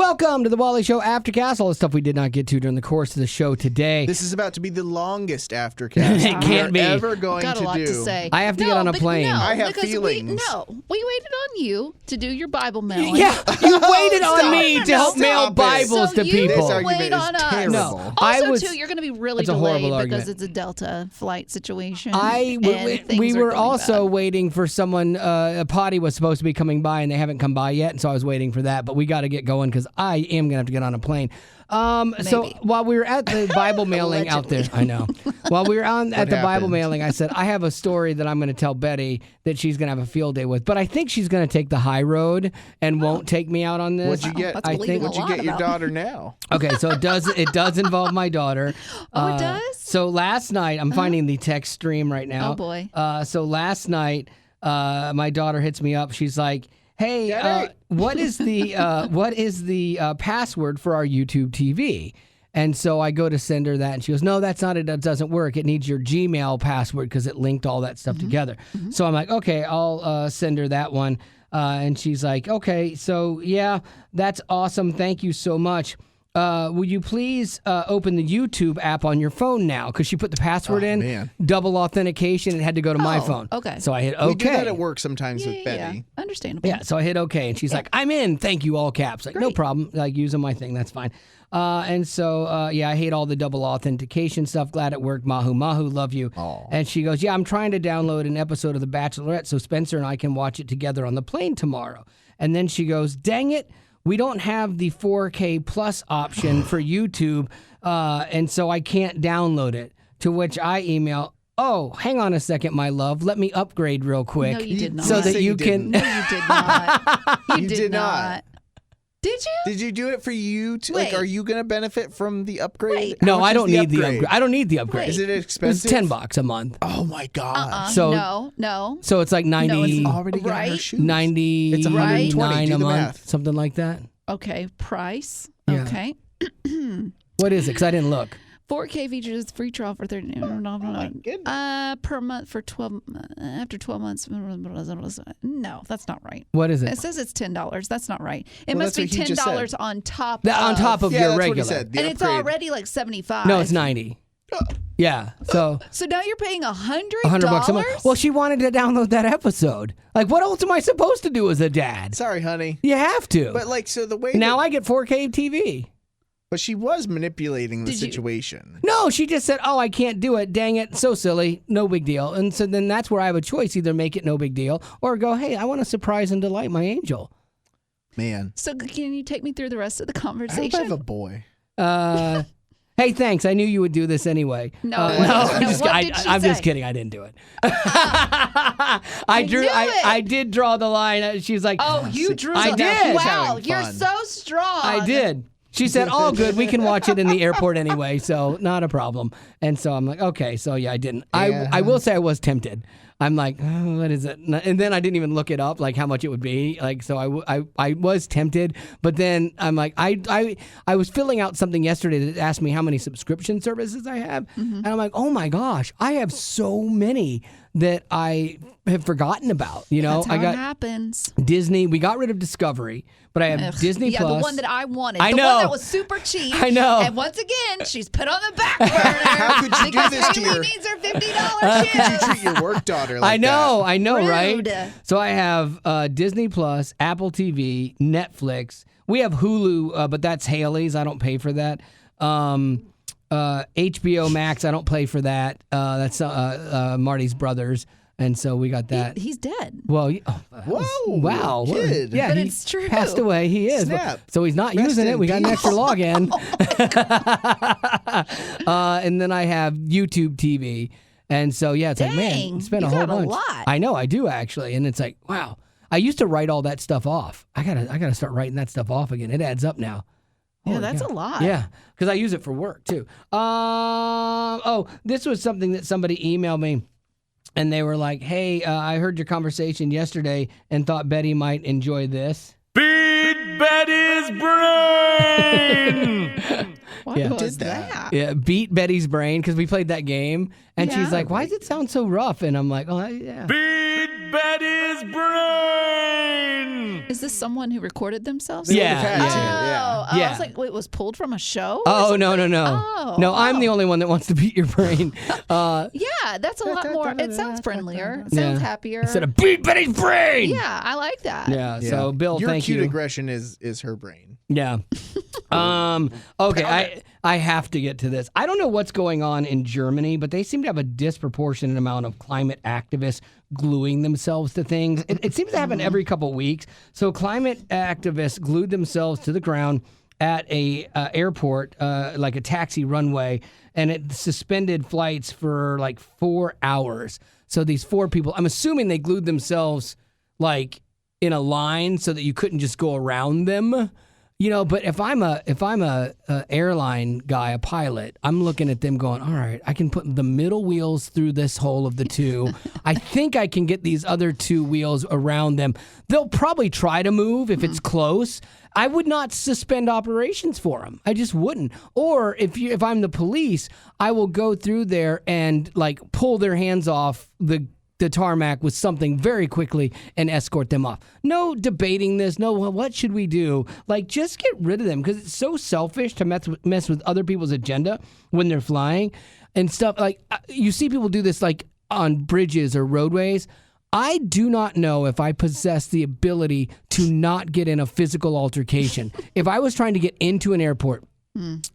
Welcome to the Wally Show Aftercast. All the stuff we did not get to during the course of the show today. This is about to be the longest Aftercast It can't be. ever going Got to a lot do. to say. I have to get on a plane. No, I have because feelings. We waited on you to do your Bible mailing. Yeah, you waited on Stop. me to help Stop mail it. Bibles So to you people. This argument wait is on us. terrible. No. Also, too, you're going to be really That's a horrible delayed argument. because it's a Delta flight situation. We things are were going also bad. waiting for someone. A potty was supposed to be coming by, and they haven't come by yet, and so I was waiting for that. But we got to get going because I am going to have to get on a plane. So while we were at the Bible mailing out there, I know. While we were at the Bible mailing, I said, I have a story that I'm going to tell Betty that she's going to have a field day with. But I think she's going to take the high road and won't take me out on this. What'd you get? That's I think. believing a What'd you lot get your about- daughter now? Okay, so it does involve my daughter. Oh, it does? So last night, I'm finding the text stream right now. Oh, boy. So last night, my daughter hits me up. She's like, "Hey, what is the password for our YouTube TV?" And so I go to send her that, and she goes, "No, that's not it. That doesn't work. It needs your Gmail password because it linked all that stuff together." So I'm like, "Okay, I'll send her that one." And she's like, "Okay, so yeah, that's awesome. Thank you so much. Would you please open the YouTube app on your phone now?" Because she put the password in, man. double authentication. It had to go to my phone. Okay. So I hit OK. We do that at work sometimes with Betty. Yeah, understandable. Yeah, so I hit OK, and she's like, "I'm in. Thank you, all caps." Like, no Great. problem. Like, using my thing, that's fine. And so, I hate all the double authentication stuff. Glad it worked. Mahu, Mahu, love you. Aw. And she goes, "Yeah, I'm trying to download an episode of The Bachelorette so Spencer and I can watch it together on the plane tomorrow." And then she goes, "Dang it, we don't have the 4K plus option for YouTube, and so I can't download it." To which I email, "Oh, hang on a second, my love. Let me upgrade real quick." No, you did not. So that Say you you can... No, you did not. You did not. Did you? Did you do it for you? Wait. Are you going to benefit from the upgrade? Wait. How No, much I is don't need the upgrade. I don't need the upgrade. Is it It's expensive? $10 a month. Oh my god! So- no. So it's like 90, No, it's Already got her Right? shoes. 90 It's 120. Do a the month, math. something like that. Okay, price. Yeah. Okay. What is it? Because I didn't look. 4K features free trial for 30 goodness. per month for 12 after 12 months. No, that's not right. What is It it? says it's $10. That's not right. It Well, must that's be what he just $10 said. on top On top of Yeah, your that's regular. what he said. The and it's upgrade. already like 75. No, it's 90. Yeah. So So now you're paying $100? $100 a month. Well, she wanted to download that episode. Like, what else am I supposed to do as a dad? Sorry, honey. You have to. But like, so the way Now that- I get 4K TV. but she was manipulating the Did you- situation. No, she just said, "Oh, I can't do it. Dang it. So silly. No big deal." And so then that's where I have a choice. Either make it no big deal or go, "Hey, I want to surprise and delight my angel." Man, So can you take me through the rest of the I hope I conversation? have a boy. Hey, thanks. I knew you would do this anyway. No, I'm just, what did she I'm just say? kidding. I didn't do it. I knew it. I did draw the line. She's like, Oh, you drew I the- did. Wow, Having you're fun. so strong. I did. She said, "All good. We can watch it in the airport anyway, so not a problem." And so I'm like, "Okay." So yeah, I didn't. I will say I was tempted. I'm like, "Oh, what is it?" And then I didn't even look it up, like how much it would be. Like, so I was tempted, but then I'm like, I was filling out something yesterday that asked me how many subscription services I have, and I'm like, "Oh my gosh, I have so many that I have forgotten about." You know, That's how I got it happens. Disney. We got rid of Discovery, but I have Ugh. Disney Yeah, Plus. the one that I wanted. I the know. one that was super cheap. I know. And once again, she's put on the back burner. How could you do because this to Haley your- needs her $50 How could you shoes. treat your work daughter like I know, Rude. right? So I have Disney Plus, Apple TV, Netflix. We have Hulu, but that's Haley's. I don't pay for that. HBO Max, I don't pay for that. That's Marty's brothers, and so we got that. He's dead. Well, Whoa, wow, kid. yeah, But he it's true. passed away. He is, Snap. so he's not Rest using it. in We got an peace. extra login, and then I have YouTube TV, and so yeah, it's like, man, Dang, it's been you a whole got a bunch. lot. I know, I do actually, and it's like, wow. I used to write all that stuff off. I gotta start writing that stuff off again. It adds up now. Yeah, Holy that's cow. a lot. Yeah, because I use it for work too. This was something that somebody emailed me, and they were like, "Hey, I heard your conversation yesterday and thought Betty might enjoy this." Beat Betty's brain! What Yeah. was Did that? Yeah, beat Betty's brain because we played that game, and she's Yeah. like, "Why does it sound so rough?" And I'm like, "Oh, yeah." Beat Betty's brain! Is this someone who recorded themselves? Yeah, Had to, yeah. Oh, I Yeah. was like, wait, it was pulled from a show? or Oh, something? no. Oh, No, I'm wow. the only one that wants to beat your brain. Yeah, that's a lot more. It sounds friendlier. It sounds happier. Instead of beat Betty's brain. Yeah, I like that. Yeah. So, Bill, Your thank cute you. aggression is her brain. Yeah. Okay, I have to get to this. I don't know what's going on in Germany, but they seem to have a disproportionate amount of climate activists gluing themselves to things. It seems to happen every couple weeks. So climate activists glued themselves to the ground at a airport, like a taxi runway, and it suspended flights for like 4 hours. So these 4 people, I'm assuming they glued themselves like in a line so that you couldn't just go around them. You know, but if I'm a airline guy, a pilot, I'm looking at them going, all right, I can put the middle wheels through this hole of the 2. I think I can get these other 2 wheels around them. They'll probably try to move if it's close. I would not suspend operations for them. I just wouldn't. Or if I'm the police, I will go through there and like pull their hands off the tarmac with something very quickly and escort them off. No debating this. No, well, what should we do? Like, just get rid of them because it's so selfish to mess with other people's agenda when they're flying and stuff. Like, you see people do this like on bridges or roadways. I do not know if I possess the ability to not get in a physical altercation. If I was trying to get into an airport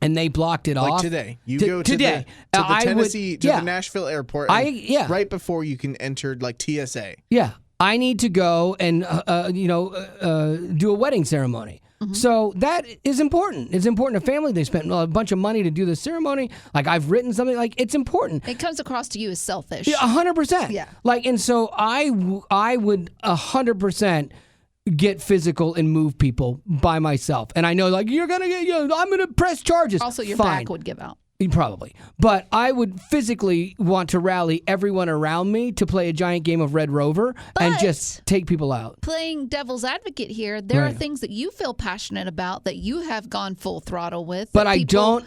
and they blocked it Like off. today. You go to today. the I Tennessee, would, to the Nashville airport. And right before you can enter like TSA. Yeah. I need to go and, do a wedding ceremony. So that is important. It's important to family. They spent a bunch of money to do the ceremony. Like I've written something. Like it's important. It comes across to you as selfish. Yeah, 100%. Yeah. Like, and so I would 100% get physical and move people by myself. And I know, like, I'm going to press charges. Also, your Fine. back would give out. Probably. But I would physically want to rally everyone around me to play a giant game of Red Rover and just take people out. Playing devil's advocate here, there are things that you feel passionate about that you have gone full throttle with. But I don't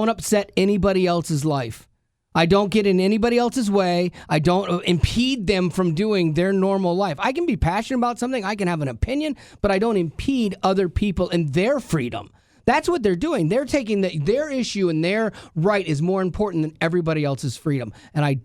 upset anybody else's life. I don't get in anybody else's way. I don't impede them from doing their normal life. I can be passionate about something. I can have an opinion, but I don't impede other people in their freedom. That's what they're doing. They're taking their issue and their right is more important than everybody else's freedom. And I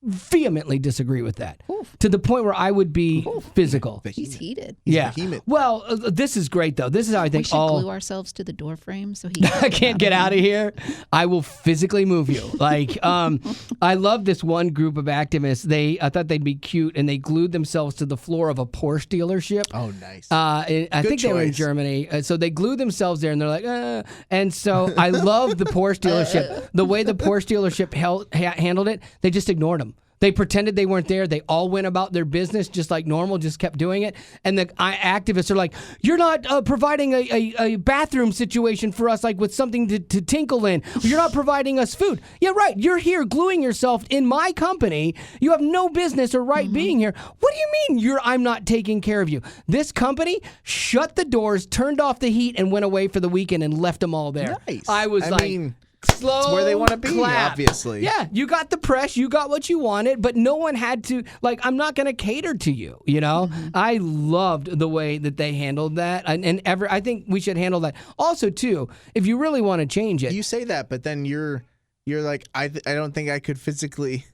vehemently disagree with that. To the point where I would be physical. He's heated. Yeah. Vehement. Well, this is great, though. This is how I think We should glue ourselves to the door frame so he I can't get out of here. I will physically move you. Like, I love this one group of activists. I thought they'd be cute, and they glued themselves to the floor of a Porsche dealership. Oh, nice. I think they were in Germany. So they glued themselves there, and they're like, And so I love the Porsche dealership. The way the Porsche dealership handled it, they just ignored them. They pretended they weren't there. They all went about their business just like normal, just kept doing it. And the activists are like, you're not providing a bathroom situation for us, like with something to tinkle in. You're not providing us food. Yeah, right. You're here gluing yourself in my company. You have no business or right being here. What do you mean I'm not taking care of you? This company shut the doors, turned off the heat, and went away for the weekend and left them all there. Nice. I mean, slow it's where they want to be, clap. obviously. Yeah, you got the press, you got what you wanted, but no one had to, like, I'm not going to cater to you, you know? I loved the way that they handled that, and I think we should handle that. Also, too, if you really want to change it. You say that, but then you're like, I don't think I could physically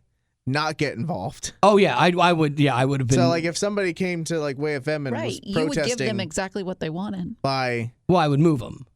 not get involved. Oh, yeah, I would have been. So, like, if somebody came to, like, Way FM and was you protesting. would give them exactly what they wanted. Well, I would move them.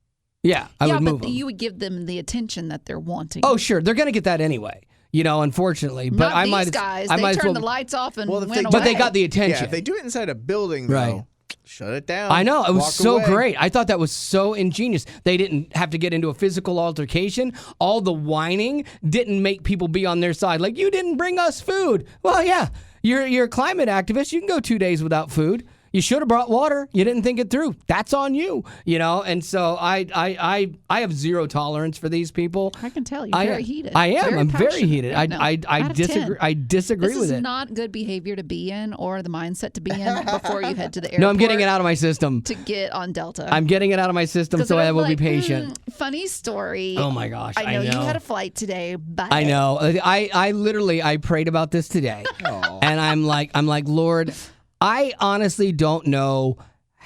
Yeah, I would move them. You would give them the attention that they're wanting. Oh, sure. They're going to get that anyway, you know, unfortunately. But Not these guys. They turned the lights off and went away. But they got the attention. Yeah, if they do it inside a building, though, Right. shut it down. I know. It was walk so away. great. I thought that was so ingenious. They didn't have to get into a physical altercation. All the whining didn't make people be on their side. Like, you didn't bring us food. Well, yeah, you're a climate activist. You can go 2 days without food. You should have brought water. You didn't think it through. That's on you, you know. And so I have zero tolerance for these people. I can tell you're very heated. I am. I'm very passionate. heated. No, I out of 10. disagree. I disagree This with is it. not good behavior to be in or the mindset to be in before you head to the airport. No, I'm getting it out of my system. To get on Delta. I'm getting it out of my system, so I will be patient. Funny story. Oh my gosh! I know you had a flight today, but I know. I literally prayed about this today, and I'm like, Lord, I honestly don't know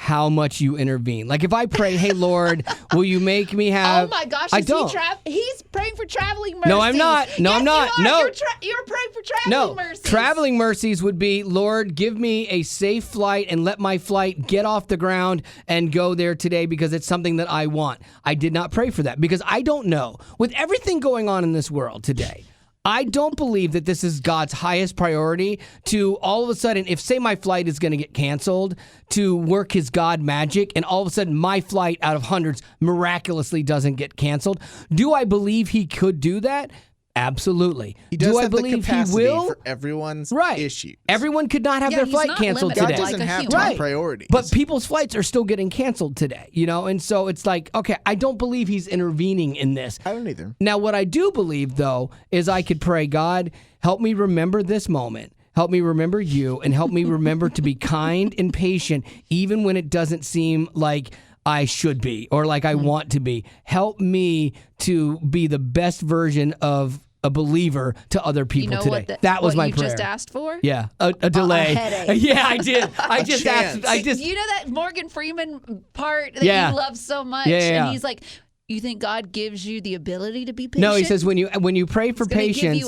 how much you intervene. Like if I pray, hey Lord, will you make me have? Oh my gosh! I don't. He's praying for traveling mercies. No, I'm not. No, yes, I'm not. You are. No, You're praying for traveling mercies. Traveling mercies would be, Lord, give me a safe flight and let my flight get off the ground and go there today because it's something that I want. I did not pray for that because I don't know. With everything going on in this world today, I don't believe that this is God's highest priority to all of a sudden, if say my flight is going to get canceled, to work his God magic and all of a sudden my flight out of hundreds miraculously doesn't get canceled. Do I believe he could do that? Absolutely. He does Do I have believe the capacity he will? for everyone's right. issues. Everyone could not have their he's flight not canceled limited today. God doesn't like a have human. top Right. priorities. But people's flights are still getting canceled today, And so it's like, okay, I don't believe he's intervening in this. I don't either. Now, what I do believe, though, is I could pray, God, help me remember this moment. Help me remember you and help me remember to be kind and patient, even when it doesn't seem like I should be or like I want to be. Help me to be the best version of a believer to other people today. That was what my you prayer. just asked for? Yeah, a delay. A headache. Yeah, I did. I just chance. asked. You know that Morgan Freeman part that Yeah. you love so much? Yeah. And he's like, you think God gives you the ability to be patient? No, he says when you pray for patience.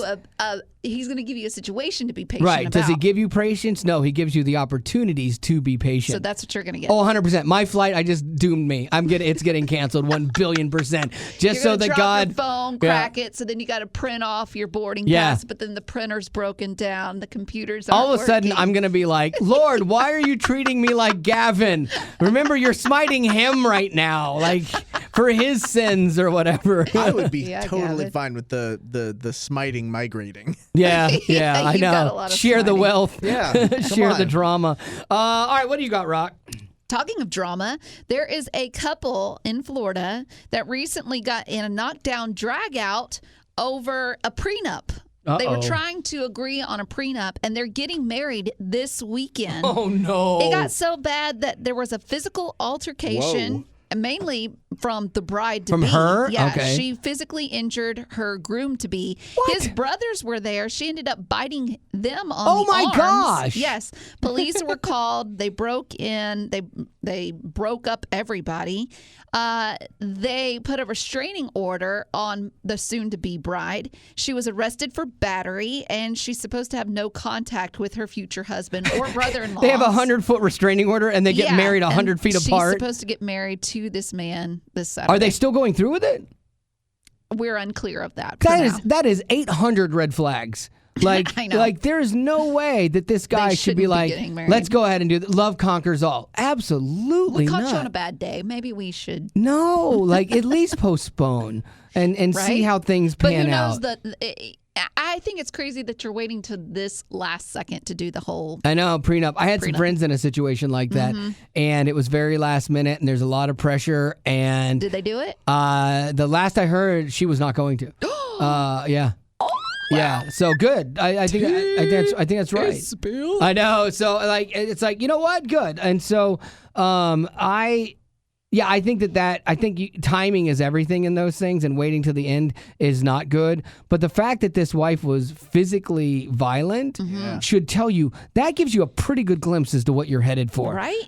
He's going to give you a situation to be patient Right. about. Does he give you patience? No, he gives you the opportunities to be patient. So that's what you're going to get. Oh, 100%. My flight, I just doomed me. It's getting canceled 1,000,000,000%. Just You're so gonna that drop God. your phone, crack it, so then you got to print off your boarding pass, but then the printer's broken down, the computers aren't All of a sudden, working. I'm going to be like, Lord, why are you treating me like Gavin? Remember, you're smiting him right now, like for his sins or whatever. I would be Yeah, totally Gavin. fine with the smiting migrating. Yeah, I You've know. got a lot of Share the smiting. wealth. Yeah, Share come the on. drama. All right, what do you got, Rock? Talking of drama, there is a couple in Florida that recently got in a knockdown drag out over a prenup. They were Uh-oh. trying to agree on a prenup, and they're getting married this weekend. Oh, no. It got so bad that there was a physical altercation. Whoa. Mainly from the bride to From be. her? Yeah, Okay. she physically injured her groom to be. What? His brothers were there. She ended up biting them on Oh the my arms. gosh. Yes. Police were called. They broke in. They broke up everybody. They put a restraining order on the soon-to-be bride. She was arrested for battery, and she's supposed to have no contact with her future husband or brother-in-law. They have a 100-foot restraining order and they get married 100 feet apart. She's supposed to get married to this man this Saturday. Are they still going through with it? We're unclear of that. for now. That is 800 red flags. Like, I know. like there is no way that this guy They should be shouldn't be like, getting married. let's go ahead and do that. Love conquers all. Absolutely We caught not. you on a bad day. Maybe we should. No, like at least postpone and see Right? how things But pan who knows out. I think it's crazy that you're waiting to this last second to do the whole. I know, prenup. I had some Prenup. friends in a situation like that, and it was very last minute, and there's a lot of pressure. And Did they do it? the last I heard, she was not going to. Yeah. Yeah, so good. I think that's right. I know. So like it's like, you know what? Good. And so I think timing is everything in those things, and waiting till the end is not good. But the fact that this wife was physically violent should tell you, that gives you a pretty good glimpse as to what you're headed for. Right?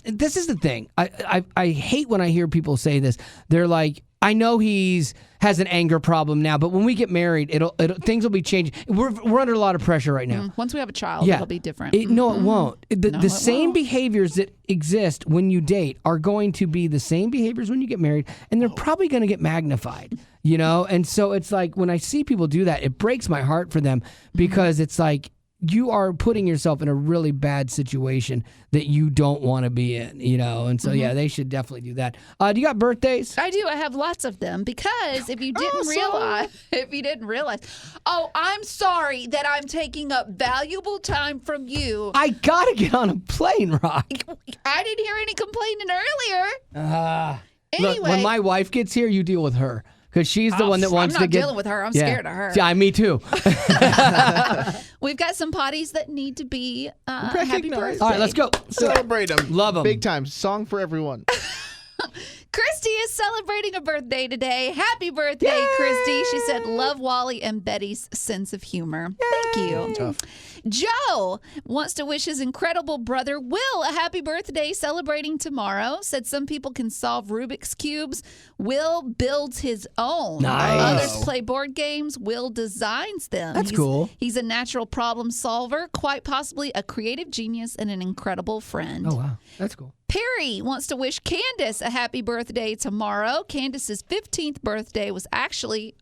This is the thing. I hate when I hear people say this. They're like, I know has an anger problem now, but when we get married, things will be changing. We're under a lot of pressure right now. Once we have a child, Yeah. it'll be different. No, it won't. The it same won't. behaviors that exist when you date are going to be the same behaviors when you get married, and they're probably going to get magnified, And so it's like when I see people do that, it breaks my heart for them, because it's like you are putting yourself in a really bad situation that you don't want to be in, And so, yeah, they should definitely do that. Do you got birthdays? I do. I have lots of them, because if you didn't realize, oh, I'm sorry that I'm taking up valuable time from you. I got to get on a plane, Rock. I didn't hear any complaining earlier. Look, when Anyway. my wife gets here, you deal with her. Because she's the one that wants I'm not to get. dealing with her. I'm Yeah. scared of her. Yeah, me too. We've got some potties that need to be happy Recognized. birthday. All right, let's go. Celebrate them. Love 'em. Big time. Song for everyone. Christy is celebrating a birthday today. Happy birthday, Christy. She said, love Wally and Betty's sense of humor. Thank you. Tough. Joe wants to wish his incredible brother Will a happy birthday, celebrating tomorrow. Said some people can solve Rubik's Cubes. Will builds his own. Nice. Others play board games. Will designs them. That's cool. He's a natural problem solver, quite possibly a creative genius and an incredible friend. Oh, wow. That's cool. Perry wants to wish Candace a happy birthday tomorrow. Candace's 15th birthday was actually,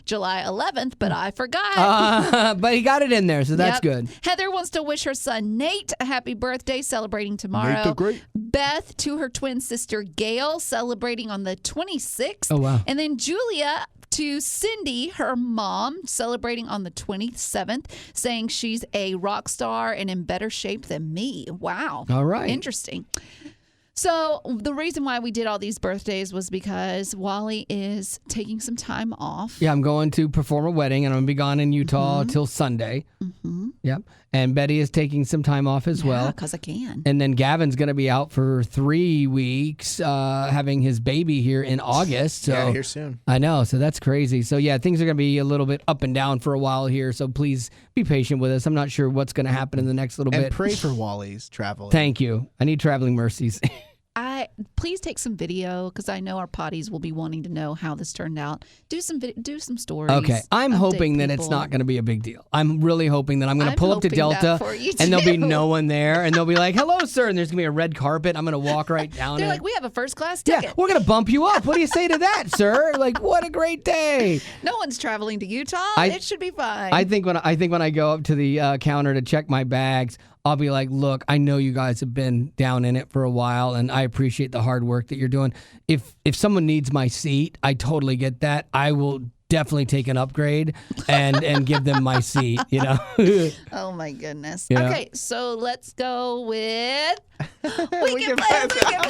July 11th, but I forgot. But he got it in there, so that's Yep. good. Heather wants to wish her son Nate a happy birthday, celebrating tomorrow. Nate the Great. Beth to her twin sister Gail, celebrating on the 26th. Oh, wow. And then Julia to Cindy, her mom, celebrating on the 27th, saying she's a rock star and in better shape than me. Wow. All right. Interesting. So the reason why we did all these birthdays was because Wally is taking some time off. Yeah, I'm going to perform a wedding, and I'm going to be gone in Utah till Sunday. Mm-hmm. Yep. And Betty is taking some time off as well. Because I can. And then Gavin's going to be out for 3 weeks, having his baby here in August. So Yeah, here soon. I know. So that's crazy. So yeah, things are going to be a little bit up and down for a while here. So please be patient with us. I'm not sure what's going to happen in the next little And bit. pray for Wally's travel. Thank you. I need traveling mercies. Please take some video because I know our potties will be wanting to know how this turned out. Do some stories. Okay. I'm Update hoping that it's people. not going to be a big deal. I'm really hoping that I'm going to I'm pull up to hoping that Delta for you and there'll be too. no one there and they'll be like, hello, sir. And there's going to be a red carpet. I'm going to walk right down They're it. like, we have a first class Yeah, ticket. we're going to bump you up. What do you say to that, sir? Like, what a great day. No one's traveling to Utah. It should be fine. I think when I go up to the counter to check my bags, I'll be like, look, I know you guys have been down in it for a while, and I appreciate the hard work that you're doing. If someone needs my seat, I totally get that. I will definitely take an upgrade and give them my seat, you know? Oh, my goodness. Yeah. Okay, so let's go with Weekend plans. Weekend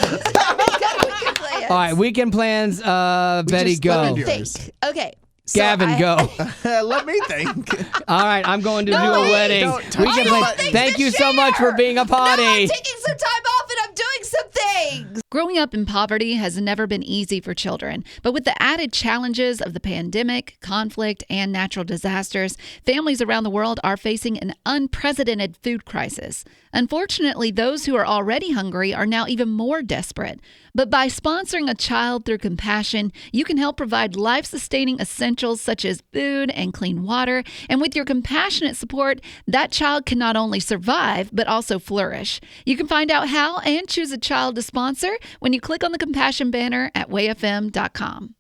plans. All right, weekend plans. Betty, just go. learned your- Think. Okay. So Gavin, go. Let me think. All right, I'm going to do No, a wait, wedding. don't touch Weekend the plans. button. Thank you so much for being a No, I'm potty. taking some time off and I'm doing some things. Growing up in poverty has never been easy for children, but with the added challenges of the pandemic, conflict, and natural disasters, families around the world are facing an unprecedented food crisis. Unfortunately, those who are already hungry are now even more desperate. But by sponsoring a child through compassion, you can help provide life-sustaining essentials such as food and clean water. And with your compassionate support, that child can not only survive, but also flourish. You can find out how and choose a child to sponsor when you click on the compassion banner at wayfm.com.